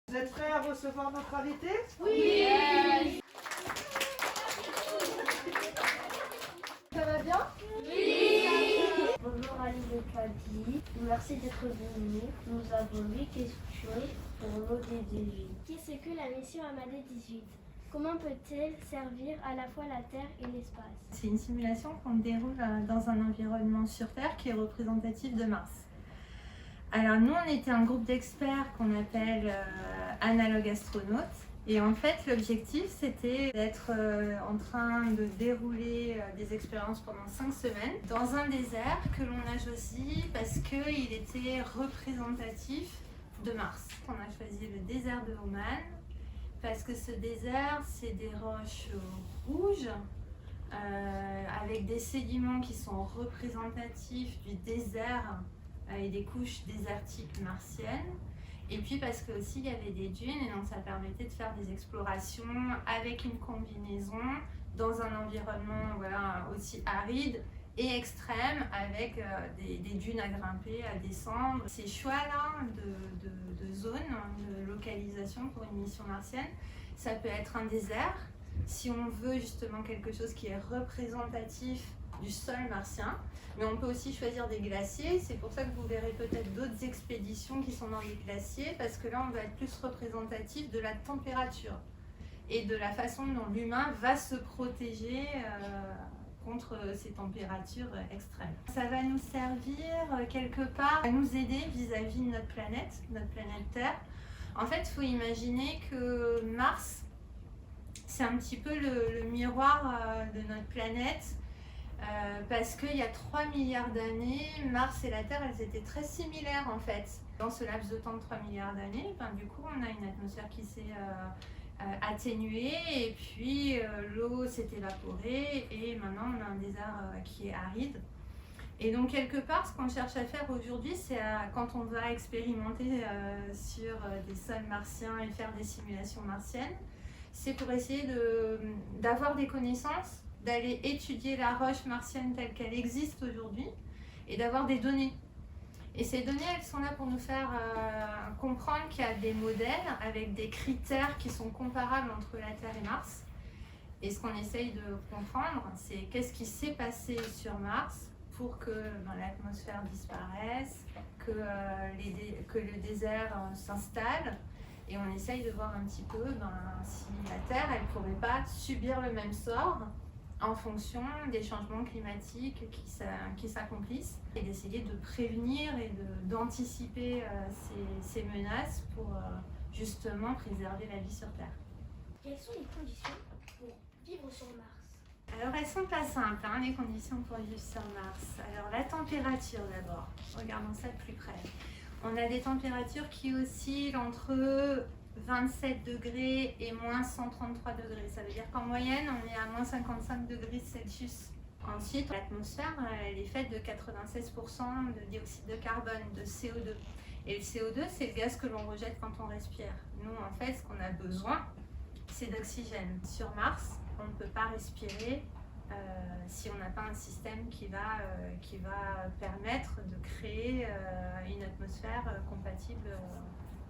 Vous êtes prêts à recevoir notre invité? Oui. Ça va bien? Oui. Bonjour Alice de Caddy, merci d'être venu. Nous avons 8 questions pour nos DDJ. Qu'est-ce que la mission Amadée 18? Comment peut-elle servir à la fois la Terre et l'espace? C'est une simulation qu'on déroule dans un environnement sur Terre qui est représentatif de Mars. Alors nous, on était un groupe d'experts qu'on appelle analogues astronautes. Et en fait, l'objectif, c'était d'être en train de dérouler des expériences pendant 5 semaines dans un désert que l'on a choisi parce qu'il était représentatif de Mars. On a choisi le désert de Oman parce que ce désert, c'est des roches rouges avec des sédiments qui sont représentatifs du désert et des couches désertiques martiennes. Et puis parce que aussi il y avait des dunes et donc ça permettait de faire des explorations avec une combinaison dans un environnement aussi aride et extrême avec des dunes à grimper, à descendre. Ces choix-là de zone, de localisation pour une mission martienne, ça peut être un désert si on veut justement quelque chose qui est représentatif du sol martien, mais on peut aussi choisir des glaciers. C'est pour ça que vous verrez peut-être d'autres expéditions qui sont dans les glaciers, parce que là on va être plus représentatif de la température et de la façon dont l'humain va se protéger contre ces températures extrêmes. Ça va nous servir quelque part à nous aider vis-à-vis de notre planète Terre. En fait, il faut imaginer que Mars, c'est un petit peu le miroir de notre planète. Parce qu'il y a 3 milliards d'années, Mars et la Terre, elles étaient très similaires en fait. Dans ce laps de temps de 3 milliards d'années, du coup, on a une atmosphère qui s'est atténuée et puis l'eau s'est évaporée et maintenant on a un désert qui est aride. Et donc quelque part, ce qu'on cherche à faire aujourd'hui, c'est quand on va expérimenter sur des sols martiens et faire des simulations martiennes, c'est pour essayer d'avoir des connaissances, d'aller étudier la roche martienne telle qu'elle existe aujourd'hui et d'avoir des données. Et ces données, elles sont là pour nous faire comprendre qu'il y a des modèles avec des critères qui sont comparables entre la Terre et Mars. Et ce qu'on essaye de comprendre, c'est qu'est-ce qui s'est passé sur Mars pour que l'atmosphère disparaisse, que le désert s'installe. Et on essaye de voir un petit peu si la Terre, elle ne pourrait pas subir le même sort en fonction des changements climatiques qui s'accomplissent et d'essayer de prévenir et d'anticiper ces menaces pour justement préserver la vie sur Terre. Quelles sont les conditions pour vivre sur Mars? Alors elles sont pas simples, les conditions pour vivre sur Mars. Alors la température d'abord, regardons ça de plus près. On a des températures qui oscillent entre 27 degrés et moins 133 degrés. Ça veut dire qu'en moyenne, on est à moins 55 degrés Celsius. Ensuite, l'atmosphère, elle est faite de 96% de dioxyde de carbone, de CO2. Et le CO2, c'est le gaz que l'on rejette quand on respire. Nous, en fait, ce qu'on a besoin, c'est d'oxygène. Sur Mars, on ne peut pas respirer si on n'a pas un système qui va permettre de créer une atmosphère compatible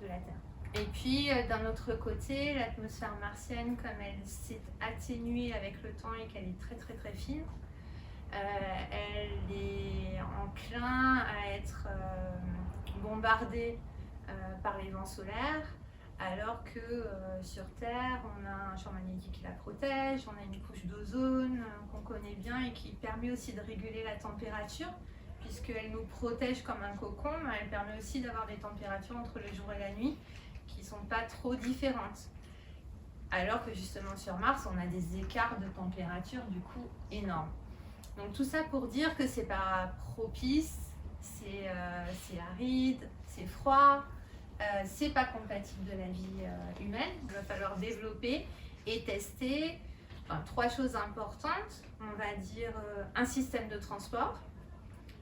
de la Terre. Et puis d'un autre côté, l'atmosphère martienne, comme elle s'est atténuée avec le temps et qu'elle est très très très fine, elle est enclin à être bombardée par les vents solaires, alors que sur Terre, on a un champ magnétique qui la protège, on a une couche d'ozone qu'on connaît bien et qui permet aussi de réguler la température, puisqu'elle nous protège comme un cocon, mais elle permet aussi d'avoir des températures entre le jour et la nuit qui ne sont pas trop différentes. Alors que justement sur Mars, on a des écarts de température du coup énormes. Donc tout ça pour dire que c'est pas propice, c'est aride, c'est froid, c'est pas compatible de la vie humaine. Il va falloir développer et tester 3 choses importantes. On va dire un système de transport.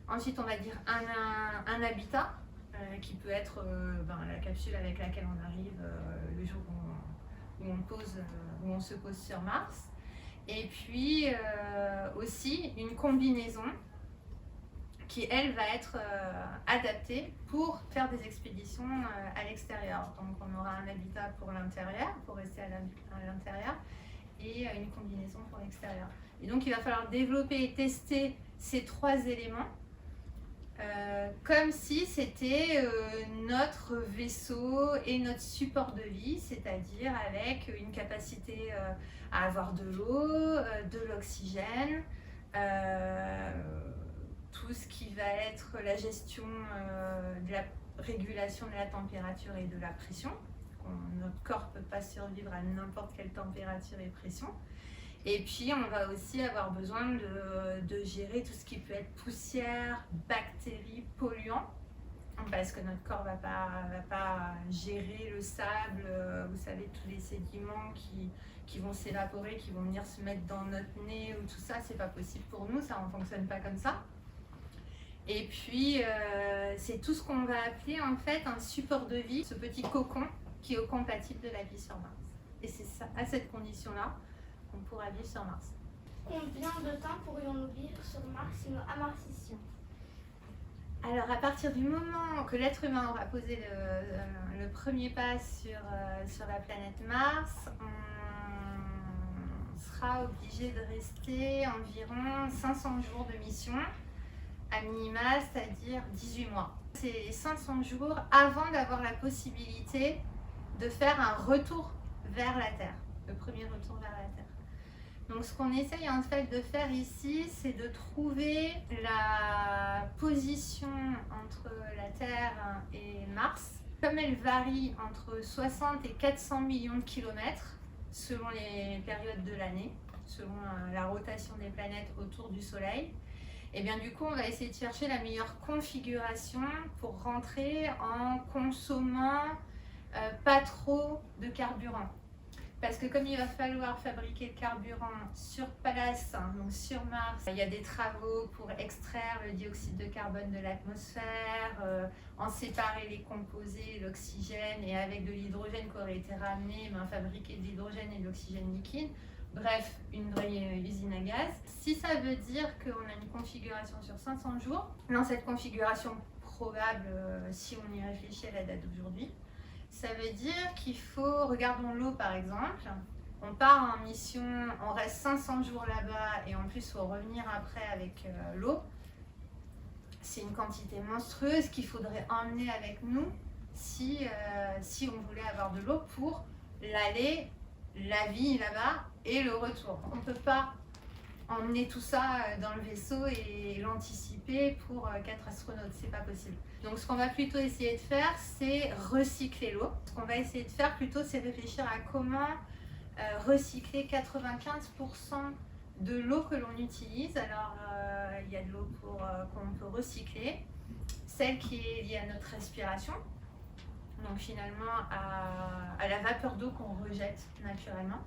Ensuite, on va dire un habitat qui peut être la capsule avec laquelle on arrive le jour où on se pose sur Mars. Et puis aussi une combinaison qui elle va être adaptée pour faire des expéditions à l'extérieur. Donc on aura un habitat pour l'intérieur, pour rester à l'intérieur, et une combinaison pour l'extérieur. Et donc il va falloir développer et tester ces 3 éléments comme si c'était notre vaisseau et notre support de vie, c'est-à-dire avec une capacité à avoir de l'eau, de l'oxygène, tout ce qui va être la gestion de la régulation de la température et de la pression. Notre corps ne peut pas survivre à n'importe quelle température et pression. Et puis on va aussi avoir besoin de gérer tout ce qui peut être poussière, bactéries, polluants, parce que notre corps va pas gérer le sable, vous savez, tous les sédiments qui vont s'évaporer, qui vont venir se mettre dans notre nez ou tout ça, c'est pas possible pour nous, ça ne fonctionne pas comme ça. Et puis c'est tout ce qu'on va appeler en fait un support de vie, ce petit cocon qui est compatible de la vie sur Mars. Et c'est ça, à cette condition-là qu'on pourra vivre sur Mars. Combien de temps pourrions-nous vivre sur Mars si nous amarcissions? Alors à partir du moment que l'être humain aura posé le premier pas sur la planète Mars, on sera obligé de rester environ 500 jours de mission, à minima, c'est-à-dire 18 mois. C'est 500 jours avant d'avoir la possibilité de faire un retour vers la Terre, le premier retour vers la Terre. Donc ce qu'on essaye en fait de faire ici, c'est de trouver la position entre la Terre et Mars. Comme elle varie entre 60 et 400 millions de kilomètres selon les périodes de l'année, selon la rotation des planètes autour du Soleil, et bien du coup on va essayer de chercher la meilleure configuration pour rentrer en consommant pas trop de carburant. Parce que comme il va falloir fabriquer le carburant sur place, donc sur Mars, il y a des travaux pour extraire le dioxyde de carbone de l'atmosphère, en séparer les composés, l'oxygène, et avec de l'hydrogène qui aurait été ramené, fabriquer de l'hydrogène et de l'oxygène liquide. Bref, une vraie usine à gaz. Si ça veut dire qu'on a une configuration sur 500 jours, dans cette configuration probable, si on y réfléchit à la date d'aujourd'hui, ça veut dire qu'il faut, regardons l'eau par exemple, on part en mission, on reste 500 jours là-bas et en plus il faut revenir après avec l'eau. C'est une quantité monstrueuse qu'il faudrait emmener avec nous si on voulait avoir de l'eau pour l'aller, la vie là-bas et le retour. On ne peut pas emmener tout ça dans le vaisseau et l'anticiper pour 4 astronautes, c'est pas possible. Donc ce qu'on va plutôt essayer de faire, c'est recycler l'eau. Ce qu'on va essayer de faire plutôt, c'est réfléchir à comment recycler 95% de l'eau que l'on utilise. Alors il y a de l'eau qu'on peut recycler, celle qui est liée à notre respiration, donc finalement à la vapeur d'eau qu'on rejette naturellement.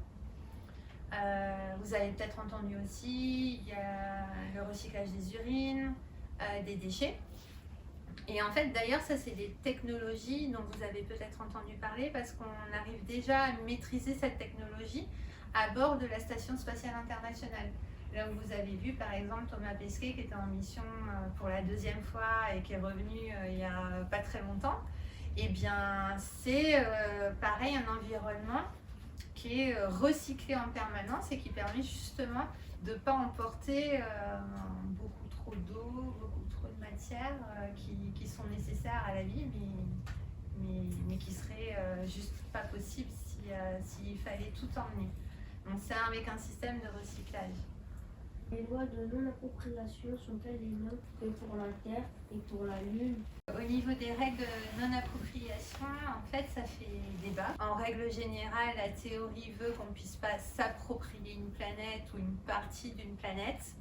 Vous avez peut-être entendu aussi, il y a le recyclage des urines, des déchets. Et en fait, d'ailleurs, ça c'est des technologies dont vous avez peut-être entendu parler parce qu'on arrive déjà à maîtriser cette technologie à bord de la Station Spatiale Internationale. Là où vous avez vu par exemple Thomas Pesquet qui était en mission pour la 2e fois et qui est revenu il n'y a pas très longtemps. Et bien c'est pareil, un environnement qui est recyclé en permanence et qui permet justement de ne pas emporter beaucoup trop d'eau, beaucoup trop de matières qui sont nécessaires à la vie, mais qui seraient juste pas possibles s'il fallait tout emmener. Donc c'est avec un système de recyclage. Les lois de non-appropriation sont-elles les mêmes que pour la Terre et pour la Lune? Au niveau des règles de non-appropriation, en fait, ça fait débat. En règle générale, la théorie veut qu'on ne puisse pas s'approprier une planète ou une partie d'une planète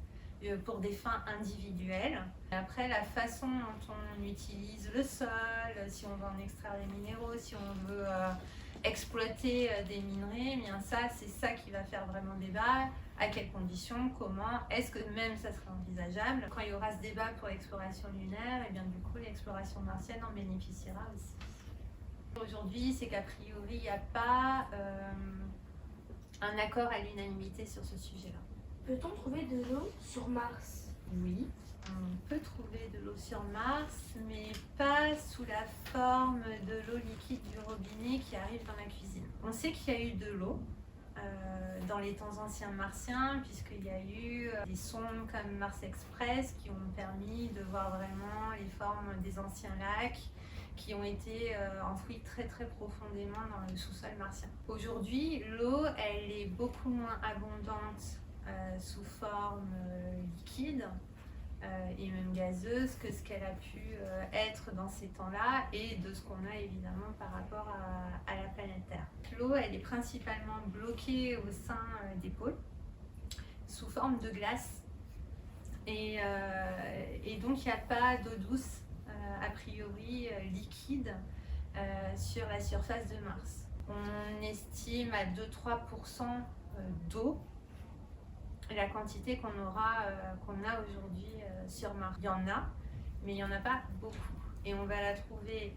pour des fins individuelles. Après, la façon dont on utilise le sol, si on veut en extraire des minéraux, si on veut exploiter des minerais, eh bien ça, c'est ça qui va faire vraiment débat. À quelles conditions, comment, est-ce que même ça serait envisageable? Quand il y aura ce débat pour l'exploration lunaire, et bien du coup l'exploration martienne en bénéficiera aussi. Aujourd'hui, c'est qu'a priori, il n'y a pas un accord à l'unanimité sur ce sujet-là. Peut-on trouver de l'eau sur Mars? Oui, on peut trouver de l'eau sur Mars, mais pas sous la forme de l'eau liquide du robinet qui arrive dans la cuisine. On sait qu'il y a eu de l'eau dans les temps anciens martiens, puisqu'il y a eu des sondes comme Mars Express qui ont permis de voir vraiment les formes des anciens lacs qui ont été enfouis très très profondément dans le sous-sol martien. Aujourd'hui, l'eau, elle est beaucoup moins abondante sous forme liquide et même gazeuse que ce qu'elle a pu être dans ces temps-là et de ce qu'on a évidemment par rapport à la planète Terre. L'eau, elle est principalement bloquée au sein des pôles sous forme de glace et donc il n'y a pas d'eau douce a priori liquide sur la surface de Mars. On estime à 2-3% d'eau la quantité qu'on a aujourd'hui sur Mars. Il y en a, mais il n'y en a pas beaucoup. Et on va la trouver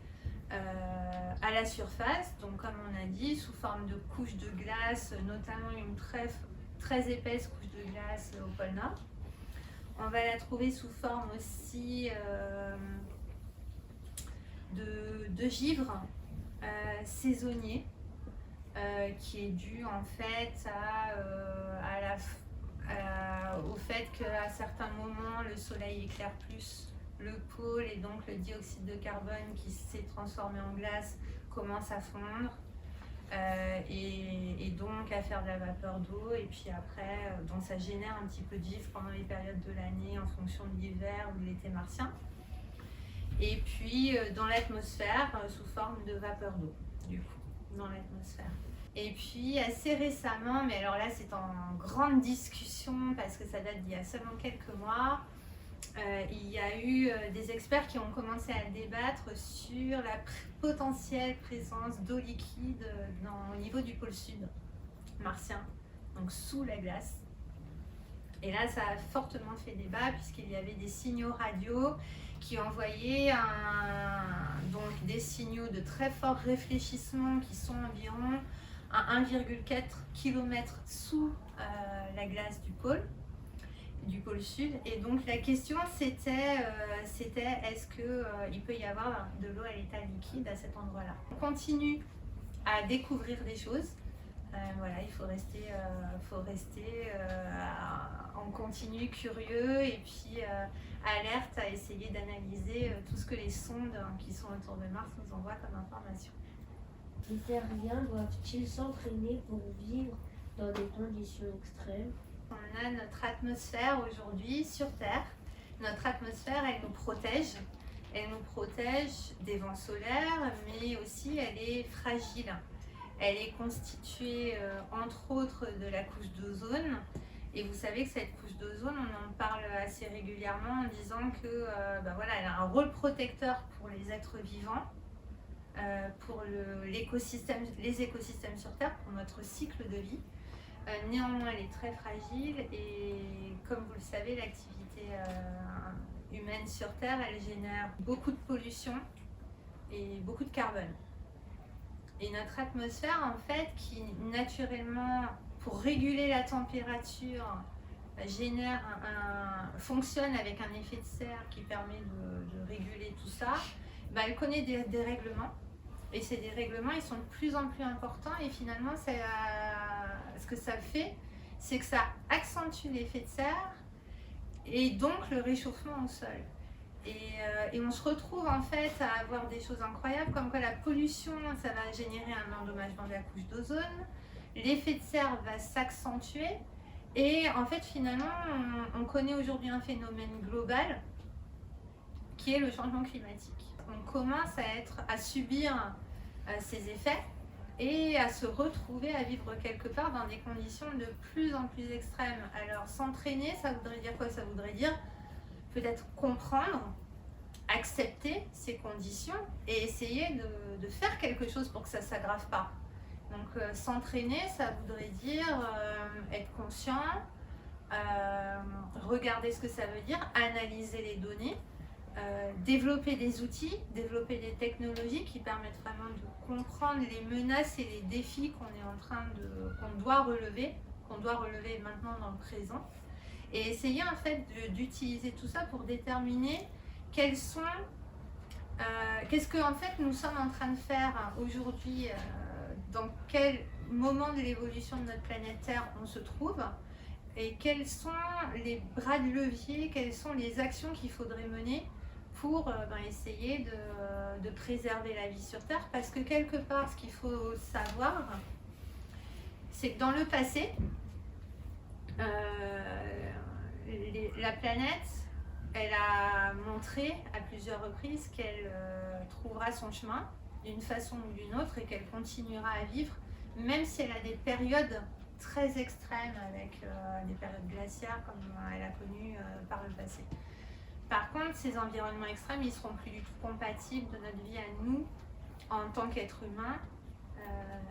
à la surface, donc comme on a dit, sous forme de couches de glace, notamment une très épaisse couche de glace au pôle Nord. On va la trouver sous forme aussi de givre saisonnier qui est dû en fait au fait qu'à certains moments le soleil éclaire plus le pôle et donc le dioxyde de carbone qui s'est transformé en glace commence à fondre et donc à faire de la vapeur d'eau et puis après donc ça génère un petit peu de givre pendant les périodes de l'année en fonction de l'hiver ou de l'été martien et puis dans l'atmosphère sous forme de vapeur d'eau du coup dans l'atmosphère. Et puis assez récemment, mais alors là c'est en grande discussion parce que ça date d'il y a seulement quelques mois, il y a eu des experts qui ont commencé à débattre sur la potentielle présence d'eau liquide au niveau du pôle sud martien, donc sous la glace. Et là ça a fortement fait débat puisqu'il y avait des signaux radio qui envoyaient donc des signaux de très fort réfléchissement qui sont environ à 1,4 km sous la glace du pôle sud. Et donc la question c'était est-ce qu'il peut y avoir de l'eau à l'état liquide à cet endroit-là. On continue à découvrir des choses. Voilà, il faut rester en continu curieux et puis alerte à essayer d'analyser tout ce que les sondes qui sont autour de Mars nous envoient comme information. Les terriens doivent-ils s'entraîner pour vivre dans des conditions extrêmes? On a notre atmosphère aujourd'hui sur Terre. Notre atmosphère, elle nous protège. Elle nous protège des vents solaires, mais aussi elle est fragile. Elle est constituée entre autres de la couche d'ozone. Et vous savez que cette couche d'ozone, on en parle assez régulièrement en disant que voilà, elle a un rôle protecteur pour les êtres vivants. Pour les écosystèmes sur Terre, pour notre cycle de vie. Néanmoins, elle est très fragile et comme vous le savez, l'activité humaine sur Terre, elle génère beaucoup de pollution et beaucoup de carbone. Et notre atmosphère, en fait, qui naturellement, pour réguler la température, fonctionne avec un effet de serre qui permet de réguler tout ça, elle connaît des règlements. Et ces dérèglements, ils sont de plus en plus importants et finalement, ce que ça fait, c'est que ça accentue l'effet de serre et donc le réchauffement au sol. Et on se retrouve en fait à avoir des choses incroyables comme que la pollution, ça va générer un endommagement de la couche d'ozone, l'effet de serre va s'accentuer et en fait finalement, on connaît aujourd'hui un phénomène global qui est le changement climatique. On commence à subir ces effets et à se retrouver à vivre quelque part dans des conditions de plus en plus extrêmes. Alors s'entraîner, ça voudrait dire quoi? Ça voudrait dire peut-être comprendre, accepter ces conditions et essayer de faire quelque chose pour que ça ne s'aggrave pas. Donc s'entraîner, ça voudrait dire être conscient, regarder ce que ça veut dire, analyser les données, développer des outils, développer des technologies qui permettent vraiment de comprendre les menaces et les défis qu'on doit relever maintenant dans le présent, et essayer en fait d'utiliser tout ça pour déterminer qu'est-ce que en fait nous sommes en train de faire aujourd'hui, dans quel moment de l'évolution de notre planète Terre on se trouve, et quels sont les bras de levier, quelles sont les actions qu'il faudrait mener pour essayer de préserver la vie sur Terre. Parce que quelque part, ce qu'il faut savoir, c'est que dans le passé, la planète, elle a montré à plusieurs reprises qu'elle trouvera son chemin d'une façon ou d'une autre et qu'elle continuera à vivre, même si elle a des périodes très extrêmes avec des périodes glaciaires comme elle a connu par le passé. Par contre, ces environnements extrêmes, ils ne seront plus du tout compatibles de notre vie à nous en tant qu'être humain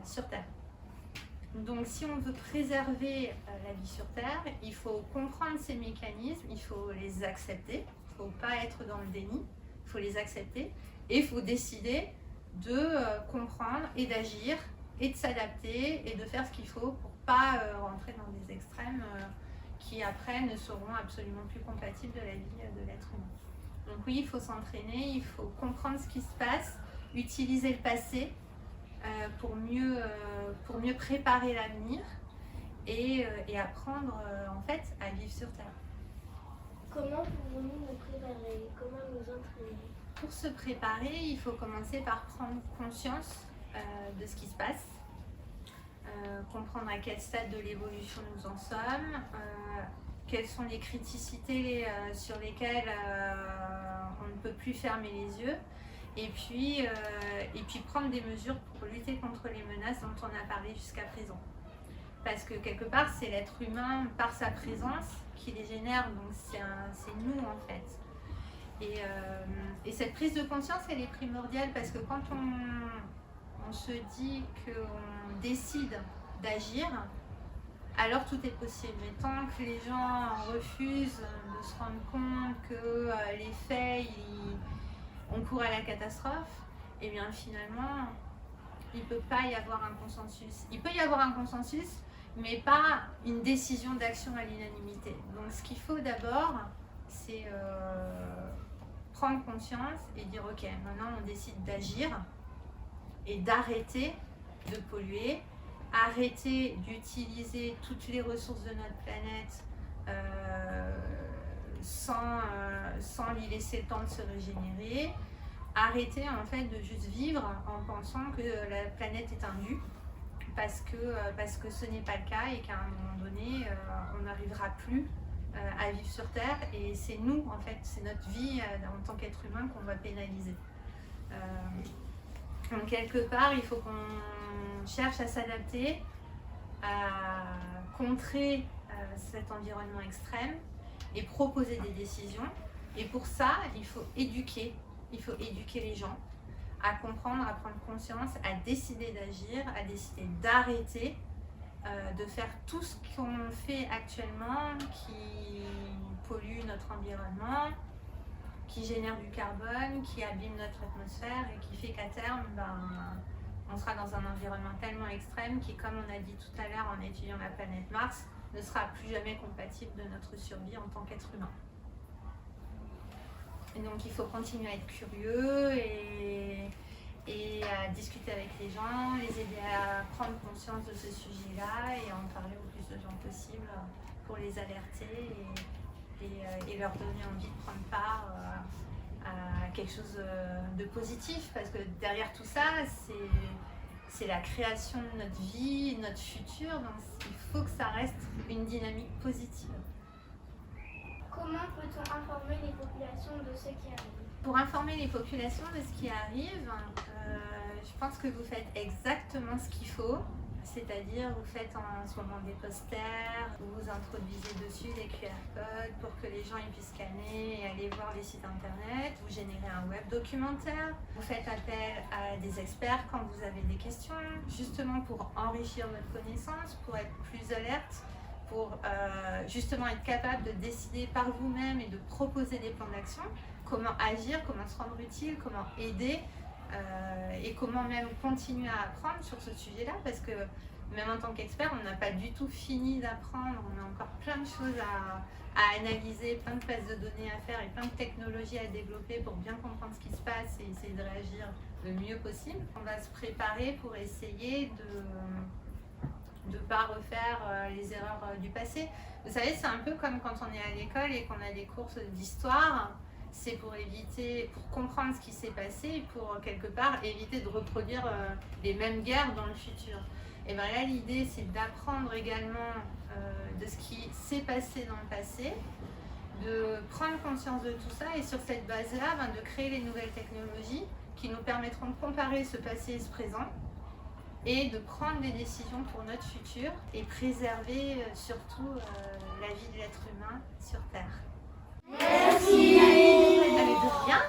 sur Terre. Donc si on veut préserver la vie sur Terre, il faut comprendre ces mécanismes, il faut les accepter, il ne faut pas être dans le déni, il faut les accepter et il faut décider de comprendre et d'agir et de s'adapter et de faire ce qu'il faut pour ne pas rentrer dans des extrêmes qui après ne seront absolument plus compatibles de la vie de l'être humain. Donc oui, il faut s'entraîner, il faut comprendre ce qui se passe, utiliser le passé pour mieux préparer l'avenir et apprendre en fait à vivre sur Terre. Comment pouvons-nous nous préparer? Comment nous entraîner? Pour se préparer, il faut commencer par prendre conscience de ce qui se passe, comprendre à quel stade de l'évolution nous en sommes, quelles sont les criticités sur lesquelles on ne peut plus fermer les yeux, et puis prendre des mesures pour lutter contre les menaces dont on a parlé jusqu'à présent. Parce que quelque part, c'est l'être humain par sa présence qui les génère, donc c'est nous en fait. Et cette prise de conscience, elle est primordiale parce que quand on se dit qu'on décide d'agir, alors tout est possible. Mais tant que les gens refusent de se rendre compte que les faits, on court à la catastrophe, et bien finalement, il ne peut pas y avoir un consensus. Il peut y avoir un consensus, mais pas une décision d'action à l'unanimité. Donc ce qu'il faut d'abord, c'est prendre conscience et dire ok, maintenant on décide d'agir et d'arrêter de polluer, arrêter d'utiliser toutes les ressources de notre planète sans lui laisser le temps de se régénérer, arrêter en fait de juste vivre en pensant que la planète est un nu parce que ce n'est pas le cas et qu'à un moment donné on n'arrivera plus à vivre sur Terre et c'est nous en fait, c'est notre vie en tant qu'être humain qu'on va pénaliser. Donc quelque part il faut qu'on cherche à s'adapter, à contrer cet environnement extrême et proposer des décisions. Et pour ça, il faut éduquer les gens à comprendre, à prendre conscience, à décider d'agir, à décider d'arrêter de faire tout ce qu'on fait actuellement qui pollue notre environnement, qui génère du carbone, qui abîme notre atmosphère et qui fait qu'à terme, on sera dans un environnement tellement extrême qui, comme on a dit tout à l'heure en étudiant la planète Mars, ne sera plus jamais compatible de notre survie en tant qu'être humain. Et donc il faut continuer à être curieux et à discuter avec les gens, les aider à prendre conscience de ce sujet-là et à en parler au plus de gens possible pour les alerter et leur donner envie de prendre part à quelque chose de positif. Parce que derrière tout ça, c'est la création de notre vie, notre futur, donc il faut que ça reste une dynamique positive. Comment peut-on informer les populations de ce qui arrive? Pour informer les populations de ce qui arrive, je pense que vous faites exactement ce qu'il faut, c'est-à-dire vous faites en ce moment des posters, vous introduisez dessus des QR codes pour que les gens puissent scanner et aller voir les sites internet, vous générez un web documentaire, vous faites appel à des experts quand vous avez des questions, justement pour enrichir votre connaissance, pour être plus alerte, pour justement être capable de décider par vous-même et de proposer des plans d'action, comment agir, comment se rendre utile, comment aider et comment même continuer à apprendre sur ce sujet-là, parce que même en tant qu'expert, on n'a pas du tout fini d'apprendre. On a encore plein de choses à analyser, plein de bases de données à faire et plein de technologies à développer pour bien comprendre ce qui se passe et essayer de réagir le mieux possible. On va se préparer pour essayer de ne pas refaire les erreurs du passé. Vous savez, c'est un peu comme quand on est à l'école et qu'on a des cours d'histoire. C'est pour comprendre ce qui s'est passé et pour quelque part éviter de reproduire les mêmes guerres dans le futur. Et bien là, l'idée, c'est d'apprendre également de ce qui s'est passé dans le passé, de prendre conscience de tout ça et sur cette base-là, de créer les nouvelles technologies qui nous permettront de comparer ce passé et ce présent et de prendre des décisions pour notre futur et préserver surtout la vie de l'être humain sur Terre. Merci. Allez, de rien.